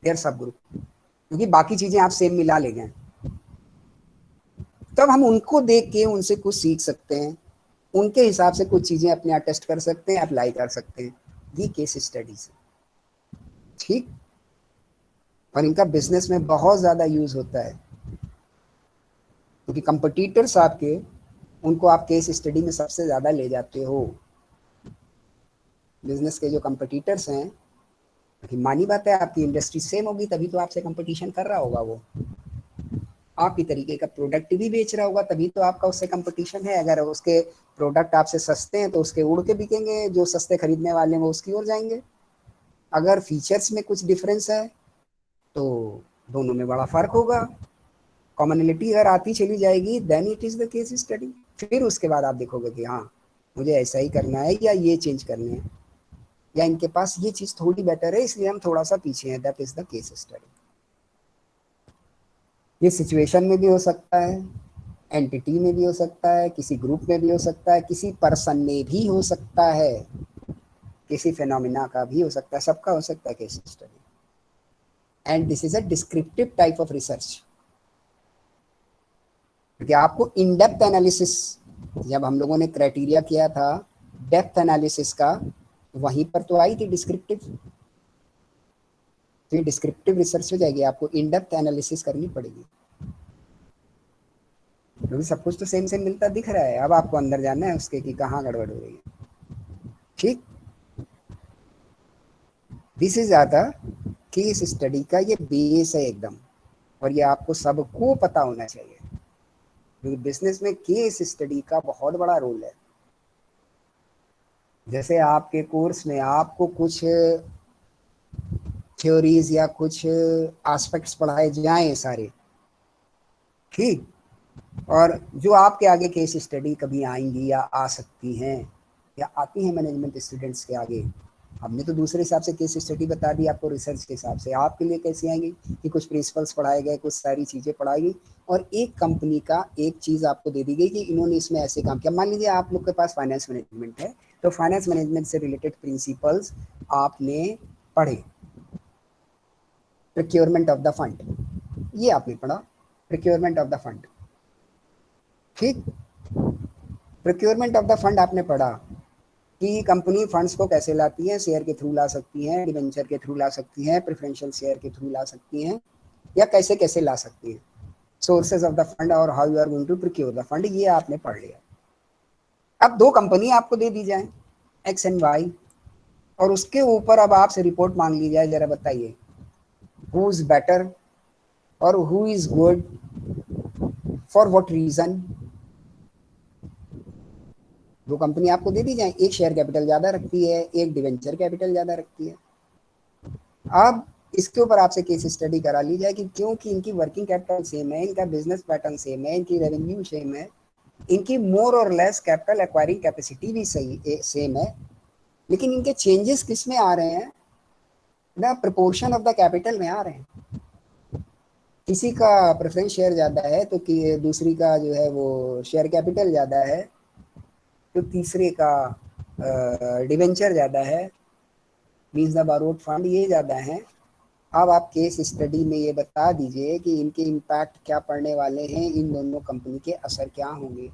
their sub group, क्योंकि बाकी चीजें आप सेम मिला ले गए। तब हम उनको देख के उनसे कुछ सीख सकते हैं, उनके हिसाब से कुछ चीजें अपने यहाँ टेस्ट कर सकते हैं, अप्लाई कर सकते हैं। ये केस स्टडीज, ठीक। और इनका बिजनेस में बहुत ज्यादा यूज होता है, क्योंकि कंपटीटर्स आपके, उनको आप केस स्टडी में सबसे ज्यादा ले जाते हो। बिजनेस के जो कंपटीटर्स हैं, क्योंकि मानी बात है आपकी इंडस्ट्री सेम होगी तभी तो आपसे कंपटीशन कर रहा होगा, वो आपकी तरीके का प्रोडक्ट भी बेच रहा होगा तभी तो आपका उससे कंपटीशन है। अगर उसके प्रोडक्ट आपसे सस्ते हैं तो उसके उड़ के बिकेंगे, जो सस्ते खरीदने वाले हैं वो उसकी ओर जाएंगे। अगर फीचर्स में कुछ डिफरेंस है तो दोनों में बड़ा फर्क होगा। कॉमनलिटी अगर आती चली जाएगी then it is the case study. फिर उसके बाद आप देखोगे कि हाँ मुझे ऐसा ही करना है या ये चेंज करने हैं, या इनके पास ये चीज थोड़ी बेटर है इसलिए हम थोड़ा सा पीछे हैं, that is the case study. ये सिचुएशन में भी हो सकता है, एंटिटी में भी हो सकता है, किसी ग्रुप में भी हो सकता है, किसी पर्सन में भी हो सकता है, किसी फेनोमिना का भी हो सकता है, सबका हो सकता है case study. And this is a descriptive type of research, क्योंकि आपको इन डेप्थ एनालिसिस, जब हम लोगों ने क्राइटेरिया किया था डेप्थ एनालिसिस का, वहीं पर तो आई थी डिस्क्रिप्टिव। तो ये डिस्क्रिप्टिव रिसर्च हो जाएगी, आपको इन डेप्थ एनालिसिस करनी पड़ेगी, क्योंकि सब कुछ तो सेम सेम मिलता दिख रहा है। अब आपको अंदर जाना है उसके कि कहाँ गड़बड़ हो रही है, ठीक। दिस इज आता केस स्टडी का ये बेस है एकदम, और ये आपको सबको पता होना चाहिए, क्योंकि बिजनेस में केस स्टडी का बहुत बड़ा रोल है। जैसे आपके कोर्स में आपको कुछ थ्योरीज या कुछ एस्पेक्ट्स पढ़ाए जाएं सारे, ठीक, और जो आपके आगे केस स्टडी कभी आएंगी या आ सकती हैं या आती हैं मैनेजमेंट स्टूडेंट्स के आगे, हमने तो दूसरे हिसाब से केस स्टडी बता दी आपको रिसर्च के हिसाब से, आपके लिए कैसी आएंगी कि कुछ प्रिंसिपल्स पढ़ाए गए, कुछ सारी चीज़ें पढ़ाई गई, और एक कंपनी का एक चीज़ आपको दे दी गई कि इन्होंने इसमें ऐसे काम किया। मान लीजिए आप लोग के पास फाइनेंस मैनेजमेंट है, तो फाइनेंस मैनेजमेंट से रिलेटेड प्रिंसिपल्स आपने पढ़े। प्रोक्योरमेंट ऑफ द फंड, ये आपने पढ़ा, प्रोक्योरमेंट ऑफ द फंड, ठीक। प्रोक्योरमेंट ऑफ द फंड आपने पढ़ा कि कंपनी फंड्स को कैसे लाती है, शेयर के थ्रू ला सकती है, डिवेंचर के थ्रू ला सकती है, प्रेफरेंशियल शेयर के थ्रू ला सकती है, या कैसे कैसे ला सकती है, सोर्सेज ऑफ द फंड और how you are going to procure the fund, ये आपने पढ़ लिया। अब दो कंपनी आपको दे दी जाए एक्स एंड वाई, और उसके ऊपर अब आपसे रिपोर्ट मांग ली जाए, जरा बताइए हु इज बेटर और who is good, for what reason. दो कंपनी आपको दे दी जाए, एक शेयर कैपिटल ज्यादा रखती है, एक डिवेंचर कैपिटल ज्यादा रखती है। अब इसके ऊपर आपसे केस स्टडी करा ली जाए कि क्योंकि इनकी वर्किंग कैपिटल सेम है, इनका बिजनेस पैटर्न सेम है, इनकी रेवेन्यू सेम है, इनकी मोर और लेस कैपिटल एक्वायरिंग कैपेसिटी भी सही सेम है, लेकिन इनके चेंजेस किस में आ रहे हैं, the proportion of the capital में आ रहे हैं। किसी का प्रेफरेंस शेयर ज्यादा है तो कि दूसरी का जो है वो शेयर कैपिटल ज्यादा है, तो तीसरे का डिवेंचर ज्यादा है, मींस द बारोड फंड ये ज्यादा है। अब आप केस स्टडी में ये बता दीजिए कि इनके इम्पैक्ट क्या पड़ने वाले हैं, इन दोनों कंपनी के असर क्या होंगे,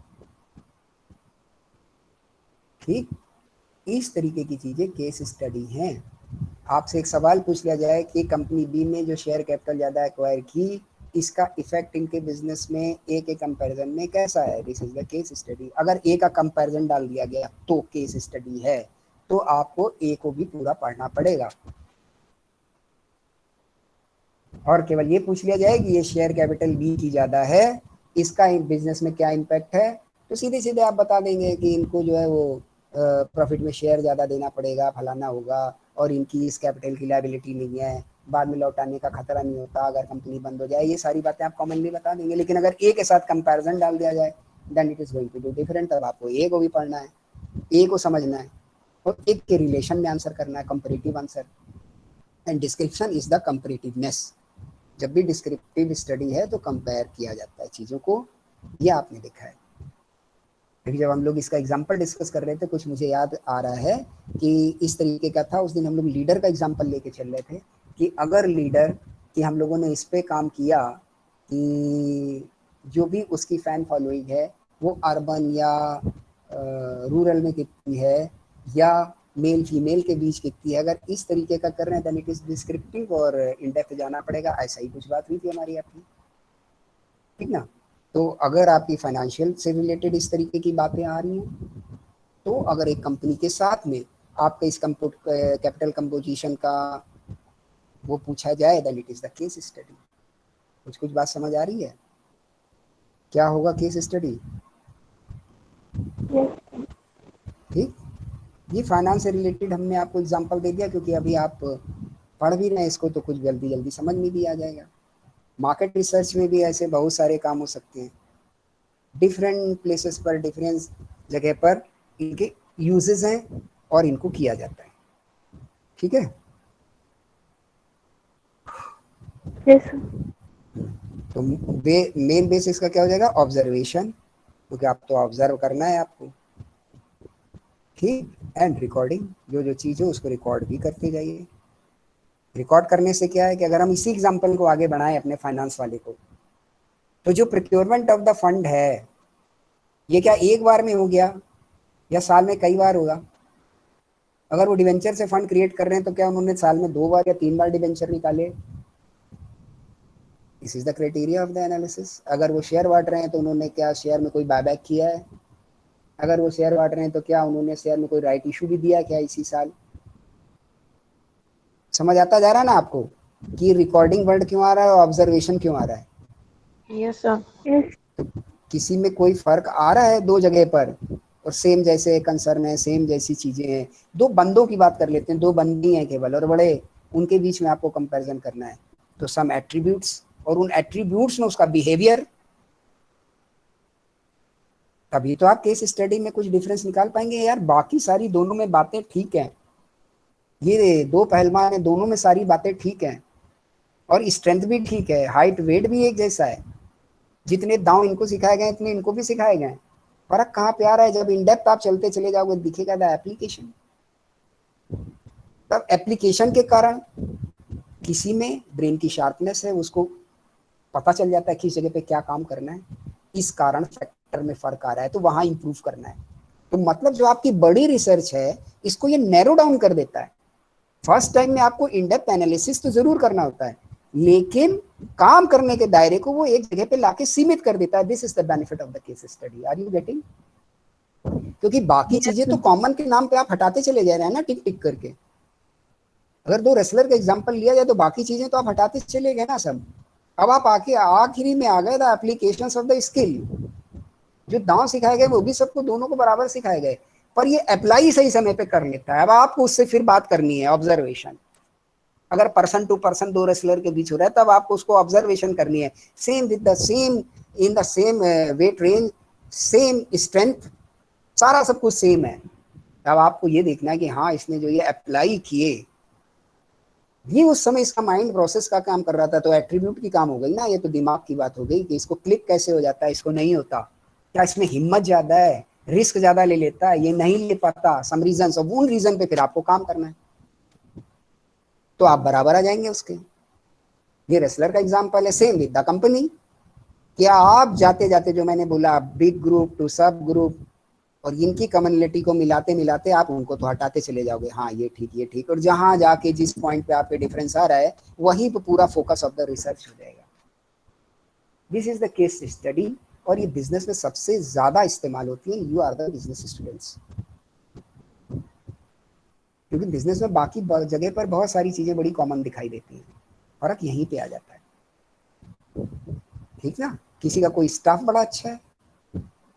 ठीक। इस तरीके की चीजें केस स्टडी हैं। आपसे एक सवाल पूछ लिया जाए कि कंपनी बी में जो शेयर कैपिटल ज्यादा एक्वायर की, इसका इफेक्ट इनके बिजनेस में ए के कंपैरिजन में कैसा है, this is the case study. अगर ए का कंपैरिजन डाल दिया गया तो केस स्टडी है, तो आपको ए को भी पूरा पढ़ना पड़ेगा। और केवल ये पूछ लिया जाए कि ये शेयर कैपिटल बी की ज्यादा है, इसका बिजनेस में क्या इम्पैक्ट है, तो सीधे सीधे आप बता देंगे कि इनको जो है वो प्रॉफिट में शेयर ज्यादा देना पड़ेगा, फलाना होगा, और इनकी इस कैपिटल की लायबिलिटी नहीं है, बाद में लौटाने का खतरा नहीं होता अगर कंपनी बंद हो जाए, ये सारी बातें आप कॉमनली बता देंगे। लेकिन अगर ए के साथ कंपैरिजन डाल दिया जाए then it is going to be different. तब आपको ए को भी पढ़ना है, ए को समझना है, और एक के रिलेशन में आंसर करना है, comparative answer. And description is the comparativeness. जब भी डिस्क्रिप्टिव स्टडी है तो कंपेयर किया जाता है चीजों को, ये आपने देखा है। क्योंकि जब हम लोग इसका एग्जाम्पल डिस्कस कर रहे थे, कुछ मुझे याद आ रहा है कि इस तरीके का था, उस दिन हम लोग लीडर का एग्जाम्पल लेके चल रहे थे कि अगर लीडर कि हम लोगों ने इस पे काम किया कि जो भी उसकी फैन फॉलोइंग है वो अर्बन या रूरल में कितनी है या मेल फीमेल के बीच कितनी है, अगर इस तरीके का कर रहे हैं देन इट इज डिस्क्रिप्टिव और इन डेप्थ जाना पड़ेगा। ऐसा ही कुछ बात हुई थी हमारी आपकी, ठीक ना। तो अगर आपकी फाइनेंशियल से रिलेटेड इस तरीके की बातें आ रही हैं, तो अगर एक कंपनी के साथ में आपका इस कैपिटल कंपोजिशन का वो पूछा जाए then it is the case study. कुछ बात समझ आ रही है? क्या होगा केस स्टडी? Yes. ठीक, ये फाइनेंस से रिलेटेड हमने आपको एग्जांपल दे दिया क्योंकि अभी आप पढ़ भी रहे हैं इसको, तो कुछ जल्दी जल्दी समझ में भी आ जाएगा। मार्केट रिसर्च में भी ऐसे बहुत सारे काम हो सकते हैं, डिफरेंट प्लेसेस पर डिफरेंट जगह पर इनके यूजेस हैं और इनको किया जाता है, ठीक है। Yes, sir. तो मेन बेस इसका क्या हो जाएगा? ऑब्जर्वेशन, क्योंकि आप तो ऑब्जर्व करना है आपको, ठीक। एंड रिकॉर्डिंग, जो जो चीज़ हो उसको रिकॉर्ड भी करते जाइए। रिकॉर्ड करने से क्या है कि अगर हम इसी एग्जांपल को आगे बढ़ाएं अपने फाइनेंस वाले को, तो जो प्रोक्योरमेंट ऑफ द फंड है ये क्या एक बार में हो गया या साल में कई बार होगा? अगर वो डिवेंचर से फंड क्रिएट कर रहे हैं तो क्या उन्होंने साल में 2 बार या 3 बार डिवेंचर निकाले? This is the criteria of the analysis. अगर वो शेयर बांट रहे हैं तो उन्होंने क्या शेयर में कोई बायबैक किया है? अगर वो शेयर बांट रहे हैं तो क्या उन्होंने शेयर में कोई राइट इशू भी दिया क्या इसी साल? समझ आता जा रहा है ना आपको कि रिकॉर्डिंग वर्ड क्यों आ रहा है और ऑब्जर्वेशन क्यों आ रहा है? Yes, sir. Yes. तो किसी में कोई फर्क आ रहा है दो जगह पर, और सेम जैसे कंसर्न है, सेम जैसी चीजें हैं। दो बंदों की बात कर लेते हैं, दो बंदी हैं केवल और बड़े, उनके बीच में आपको कंपैरिजन करना है। तो सम एट्रीब्यूट्स और उन एट्रीब्यूट्स में उसका बिहेवियर, तभी तो आप केस स्टडी में कुछ डिफरेंस निकाल पाएंगे। यार बाकी सारी दोनों में बातें ठीक हैं, ये दो पहलवान हैं, दोनों में सारी बातें ठीक हैं और स्ट्रेंथ भी ठीक है, हाइट वेट भी एक जैसा है, जितने दांव इनको सिखाए गए इतने इनको भी सिखाए गए। फर्क कहाँ पे आ रहा है? जब इन डेप्थ आप चलते चले जाओगे दिखेगा द एप्लीकेशन। तब एप्लीकेशन के कारण किसी में ब्रेन की शार्पनेस है, उसको पता चल जाता है किस जगह पे क्या काम करना है, इस कारण फैक्टर में फर्क आ रहा है तो वहां इंप्रूव करना है। तो मतलब जो आपकी बड़ी रिसर्च है इसको ये नैरो डाउन कर देता है। फर्स्ट टाइम में आपको इन डेप्थ एनालिसिस तो जरूर करना होता है, लेकिन काम करने के दायरे को वो एक जगह पे लाके सीमित कर देता है। This is the benefit of the case study. Are you getting? क्योंकि बाकी Yes, चीजें sir. तो कॉमन के नाम पे आप हटाते चले जा रहे हैं ना, टिक टिक करके। अगर दो रेसलर का एग्जांपल लिया जाए तो बाकी चीजें तो आप हटाते चले गए ना सब। अब आप आके आखिरी में आ गए the applications of the skill. जो दांव सिखाए गए वो भी सबको दोनों को बराबर सिखाए गए, पर ये अप्लाई सही समय पे कर लेता है। अब आपको उससे फिर बात करनी है ऑब्जर्वेशन। अगर पर्सन टू पर्सन दो रेसलर के बीच हो रहा है तब आपको उसको ऑब्जर्वेशन करनी है, same with the same in the same weight range, same strength, सारा सब कुछ सेम है। अब आपको ये देखना है कि हाँ इसने जो ये अप्लाई किए ये उस समय इसका माइंड प्रोसेस का काम कर रहा था, तो एट्रीब्यूट की काम हो गई ना, ये तो दिमाग की बात हो गई कि इसको क्लिक कैसे हो जाता है, इसको नहीं होता, क्या इसमें हिम्मत ज्यादा है, रिस्क ज्यादा ले लेता है, ये नहीं ले पाता, सम रीजन, अब उन रीजन पे फिर आपको काम करना है तो आप बराबर आ जाएंगे उसके। ये रेसलर का एग्जांपल है, सेम विद द कंपनी। क्या आप जाते जाते जो मैंने बोला बिग ग्रुप टू सब ग्रुप और इनकी कम्युनिटी को मिलाते मिलाते आप उनको तो हटाते चले जाओगे, हाँ ये ठीक ये ठीक, और जहां जाके जिस पॉइंट पे आपके डिफरेंस आ रहा है वहीं पे पूरा फोकस ऑफ द रिसर्च हो जाएगा। This is the case study, और ये बिजनेस में सबसे ज्यादा इस्तेमाल होती है। You are the business students, क्योंकि बिजनेस में बाकी जगह पर बहुत सारी चीजें बड़ी कॉमन दिखाई देती हैं, फर्क यहीं पे आ जाता है, ठीक ना। किसी का कोई स्टाफ बड़ा अच्छा है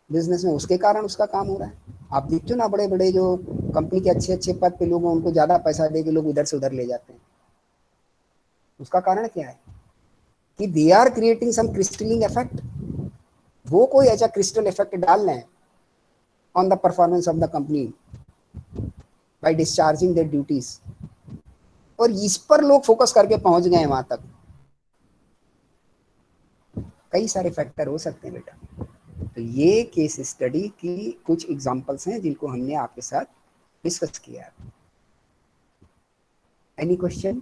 बिजनेस में, उसके कारण उसका काम हो रहा है। आप देखते हो ना बड़े बड़े जो कंपनी के अच्छे अच्छे पद पे लोग हैं उनको ज्यादा पैसा दे के लोग इधर से उधर ले जाते हैं। उसका कारण क्या है कि they are creating some crystalline effect. वो कोई ऐसा क्रिस्टल इफेक्ट डाल रहे हैं on the performance of the company by discharging their duties, और इस पर लोग फोकस करके पहुंच गए हैं वहां तक। कई सारे फैक्टर हो सकते हैं बेटा। तो ये केस स्टडी की कुछ एग्जांपल्स हैं जिनको हमने आपके साथ डिस्कस किया है। Any question?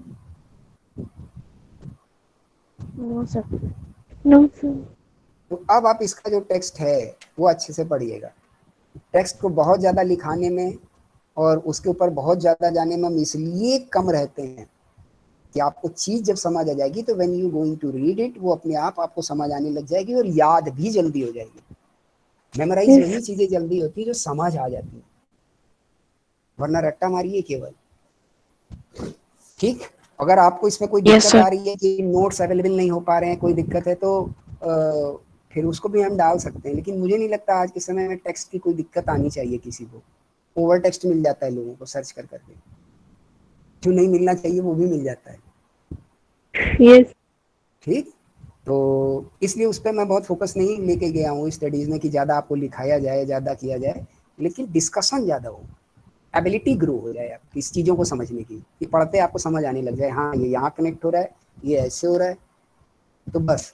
No, sir. No, sir. तो अब आप इसका जो टेक्स्ट है वो अच्छे से पढ़िएगा। टेक्स्ट को बहुत ज़्यादा लिखाने में और उसके ऊपर बहुत ज़्यादा जाने में हम इसलिए कम रहते हैं कि आपको चीज़ जब समझ आ जाएगी तो when you going to read it, वो अपने आप आपको समझ आने लग जाएगी और याद भी जल्दी हो जाएगी। Memorize Yes. वही चीज़ें जल्दी होती है जो समझ आ जाती है, वरना रट्टा मारिए केवल। ठीक, अगर आपको इसमें कोई Yes, दिक्कत sir. आ रही है कि नोट्स अवेलेबल नहीं हो पा रहे हैं, कोई दिक्कत है, तो फिर उसको भी हम डाल सकते हैं। लेकिन मुझे नहीं लगता आज के समय में टेक्स्ट की कोई दिक्कत आनी चाहिए किसी को। ओवर टेक्स्ट मिल जाता है लोगों को सर्च कर करके, जो नहीं मिलना चाहिए वो भी मिल जाता है। Yes. ठीक, तो इसलिए उस पर मैं बहुत फोकस नहीं लेके गया हूँ स्टडीज़ में कि ज़्यादा आपको लिखाया जाए, ज़्यादा किया जाए, लेकिन डिस्कशन ज़्यादा हो, एबिलिटी ग्रो हो जाए आपकी इस चीज़ों को समझने की, कि पढ़ते आपको समझ आने लग जाए, हाँ ये यहाँ कनेक्ट हो रहा है, ये ऐसे हो रहा है, तो बस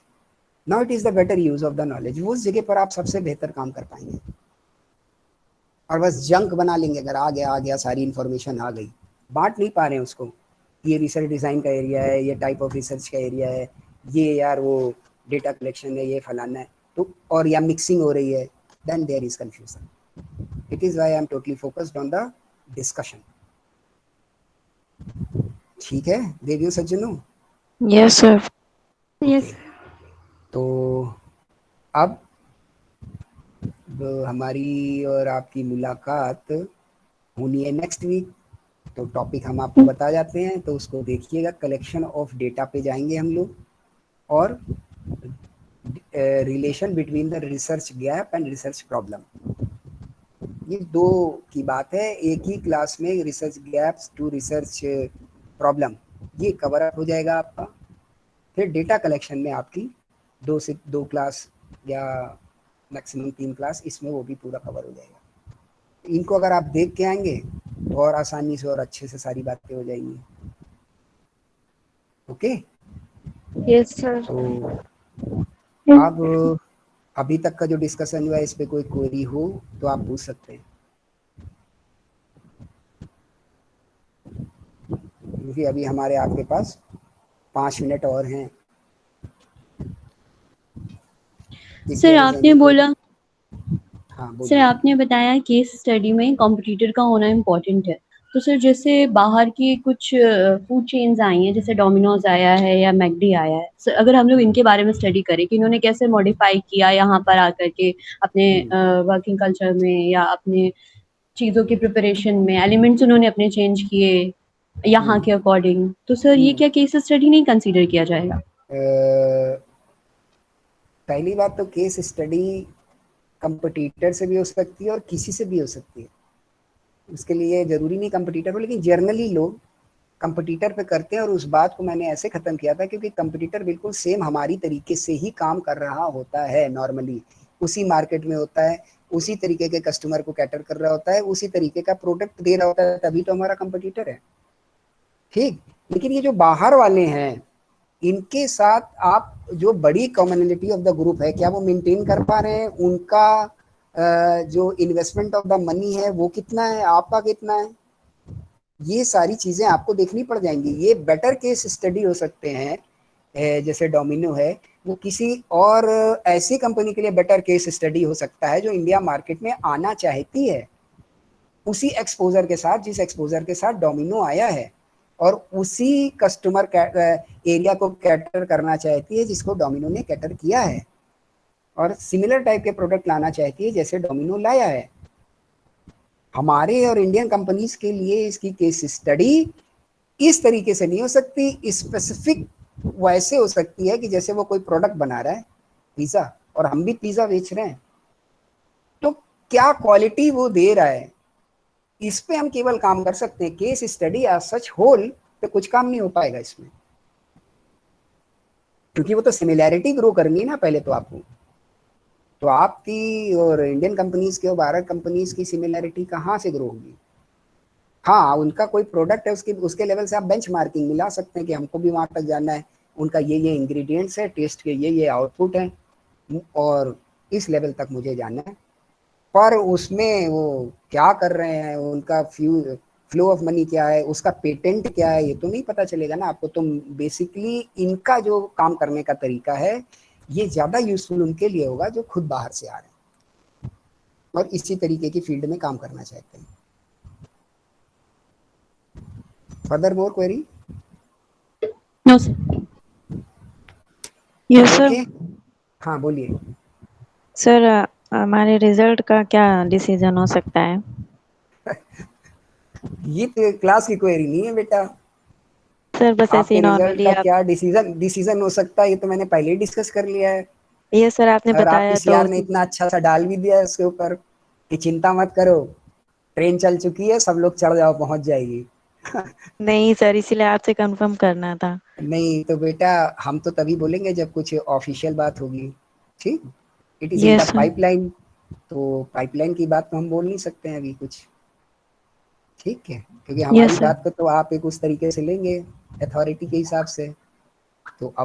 now it is the better use of the knowledge. वो उस जगह पर आप सबसे बेहतर काम कर पाएंगे। और बस जंक बना लेंगे, अगर आ गया सारी इन्फॉर्मेशन आ गई, बांट नहीं पा रहे हैं उसको, ये रिसर्च डिज़ाइन का एरिया है, ये टाइप ऑफ रिसर्च का एरिया है, ये यार वो डेटा कलेक्शन है, ये फलाना है, तो और या मिक्सिंग हो रही है, then there is confusion. It is why I am totally focused on the discussion. ठीक है देवियों सज्जनों? Yes, sir. Yes. ओके, तो अब हमारी और आपकी मुलाकात होनी है नेक्स्ट वीक। तो टॉपिक हम आपको बता जाते हैं, तो उसको देखिएगा। कलेक्शन ऑफ डेटा पे जाएंगे हम लोग, और relation between the research gap and research problem, ये दो की बात है एक ही क्लास में। Research gaps to research problem ये कवर अप हो जाएगा आपका। फिर डेटा कलेक्शन में आपकी 2 से 2 क्लास या मैक्सिमम 3 क्लास, इसमें वो भी पूरा कवर हो जाएगा। इनको अगर आप देख के आएंगे तो और आसानी से और अच्छे से सारी बातें हो जाएंगी। Okay, Yes, sir. तो Yes. अब अभी तक का जो डिस्कशन हुआ है, इस पे कोई क्वेरी हो तो आप पूछ सकते हैं, क्योंकि अभी हमारे आपके पास 5 मिनट और हैं। If सर there is आपने any बोला हाँ सर बोलिए। आपने बताया केस स्टडी में कॉम्पिटिटर का होना इम्पोर्टेंट है। तो सर जैसे बाहर की कुछ फूड चेन्स आई हैं, जैसे डोमिनोज आया है या मैकडी आया है, सर अगर हम लोग इनके बारे में स्टडी करें कि इन्होंने कैसे मॉडिफाई किया यहाँ पर आकर के अपने वर्किंग कल्चर में या अपने चीज़ों की प्रिपरेशन में एलिमेंट्स उन्होंने अपने चेंज किए यहाँ के अकॉर्डिंग, तो सर ये क्या केस स्टडी नहीं कंसीडर किया जाएगा? पहली बात तो केस स्टडी कंपटीटर से भी हो सकती है और किसी से भी हो सकती है। उसके लिए ज़रूरी नहीं कंपटीटर हो, लेकिन जर्नली लोग कंपटीटर पे करते हैं। और उस बात को मैंने ऐसे ख़त्म किया था क्योंकि कंपटीटर बिल्कुल सेम हमारी तरीके से ही काम कर रहा होता है, नॉर्मली उसी मार्केट में होता है, उसी तरीके के कस्टमर को कैटर कर रहा होता है, उसी तरीके का प्रोडक्ट दे रहा होता है, तभी तो हमारा कंपटीटर है। ठीक, लेकिन ये जो बाहर वाले हैं, इनके साथ आप जो बड़ी कॉमनलिटी ऑफ द ग्रुप है, क्या वो मेंटेन कर पा रहे हैं? उनका जो इन्वेस्टमेंट ऑफ द मनी है वो कितना है, आपका कितना है, ये सारी चीज़ें आपको देखनी पड़ जाएंगी। ये बेटर केस स्टडी हो सकते हैं, जैसे डोमिनो है, वो किसी और ऐसी कंपनी के लिए बेटर केस स्टडी हो सकता है जो इंडिया मार्केट में आना चाहती है उसी एक्सपोजर के साथ, जिस एक्सपोजर के साथ डोमिनो आया है, और उसी कस्टमर एरिया को कैटर करना चाहती है जिसको डोमिनो ने कैटर किया है, और सिमिलर टाइप के प्रोडक्ट लाना चाहती है जैसे डोमिनो लाया है। हमारे और इंडियन कंपनीज के लिए इसकी केस स्टडी इस तरीके से नहीं हो सकती, स्पेसिफिक वैसे हो सकती है कि जैसे वो कोई प्रोडक्ट बना रहा है पिज़्ज़ा, और हम भी पिज़्ज़ा बेच रहे हैं, तो क्या क्वालिटी वो दे रहा है, इस पे हम केवल काम कर सकते हैं। Case study as such whole पे कुछ काम नहीं हो पाएगा इसमें, क्योंकि वो तो सिमिलैरिटी ग्रो करनी है ना पहले तो आपको। तो आपकी और इंडियन कंपनीज के और भारत कंपनीज की सिमिलैरिटी कहाँ से ग्रो होगी? हाँ, उनका कोई प्रोडक्ट है, उसके लेवल से आप बेंचमार्किंग मिला सकते हैं कि हमको भी वहाँ तक जाना है, उनका ये इंग्रेडिएंट्स है, टेस्ट के ये आउटपुट है, और इस लेवल तक मुझे जाना है। पर उसमें वो क्या कर रहे हैं, उनका फ्लो ऑफ मनी क्या है, उसका पेटेंट क्या है, ये तो नहीं पता चलेगा ना आपको। तो बेसिकली इनका जो काम करने का तरीका है, ये ज्यादा यूजफुल उनके लिए होगा जो खुद बाहर से आ रहे हैं और इसी तरीके की फील्ड में काम करना चाहते हैं। Further more query? No sir. Yes sir. Okay, हाँ बोलिए। सर हमारे रिजल्ट का क्या डिसीजन हो सकता है? ये तो क्लास की क्वेरी नहीं है बेटा। सर बस ऐसे आपके ही रिजल्ट नॉर्मली का आप। क्या डिसीजन हो सकता है, ये तो मैंने पहले ही डिस्कस कर लिया है। ये सर आपने और आपकी बताया तो सीआर ने इतना अच्छा सा डाल भी दिया है उसके ऊपर कि चिंता मत करो, ट्रेन चल चुकी है, सब लोग चढ़ जाओ, पहुंच जाएगी। नहीं सर, इसीलिए आपसे कंफर्म करना था। नहीं तो बेटा हम तो तभी बोलेंगे जब कुछ ऑफिशियल बात होगी, ठीक। It is in yes the sir. Pipeline, तो पाइपलाइन की बात तो हम बोल नहीं सकते हैं अभी कुछ, ठीक है, क्योंकि हमारी यस सर। बात को तो आप एक उस तरीके से लेंगे अथॉरिटी के हिसाब से। तो